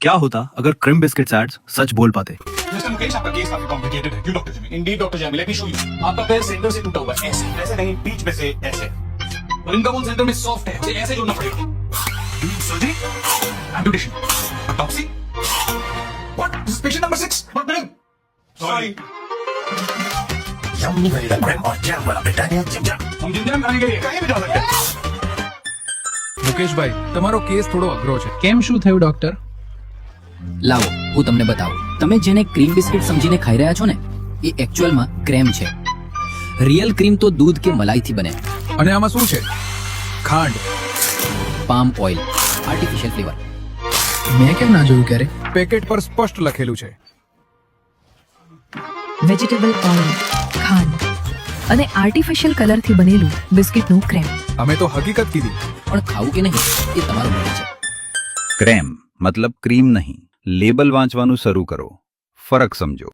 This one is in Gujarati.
क्या होता अगर क्रीम बिस्किट्स एड्स सच बोल पाते? मिस्टर मुकेश, आपका केस काफी कॉम्प्लिकेटेड है। क्यों doctor Jimmy? Indeed doctor Jimmy, let me show you. आपका पैर सेंटर से टूटा हुआ है, ऐसे ऐसे नहीं, बीच में से ऐसे, और इनका बोन सेंटर में सॉफ्ट है, मुझे ऐसे जोड़ना पड़ेगा। Surgery, amputation, autopsy. What? This is patient number 6। What madam? Sorry. Yummy very cream और जैम वाला ब्रिटानिया जिम जैम। हम जिम जाम खाने के लिए कहीं भी जा सकते हैं। મુકેશભાઈ તમારો કેસ થોડો અઘરો છે. કેમ, શું થયું ડોક્ટર? લાવો હું તમને બતાવું. તમે જેને ક્રીમ બિસ્કિટ સમજીને ખાઈ રહ્યા છો ને, એ એકચ્યુઅલમાં ક્રેમ છે. રિયલ ક્રીમ તો દૂધ કે મલાઈથી બને. અને આમાં શું છે? ખાંડ, પામ ઓઇલ, આર્ટિફિશિયલ ફ્લેવર. મેં કેમ ના જોયું ક્યારે? પેકેટ પર સ્પષ્ટ લખેલું છે. વેજીટેબલ ઓઇલ, ખાંડ અને આર્ટિફિશિયલ કલરથી બનેલું બિસ્કિટનું ક્રેમ. અમે તો હકીકત કીધી. પણ ખાવું કે નહીં એ તમારો નિર્ણય છે. ક્રેમ મતલબ ક્રીમ નહીં. લેબલ વાંચવાનું શરૂ કરો, ફરક સમજો.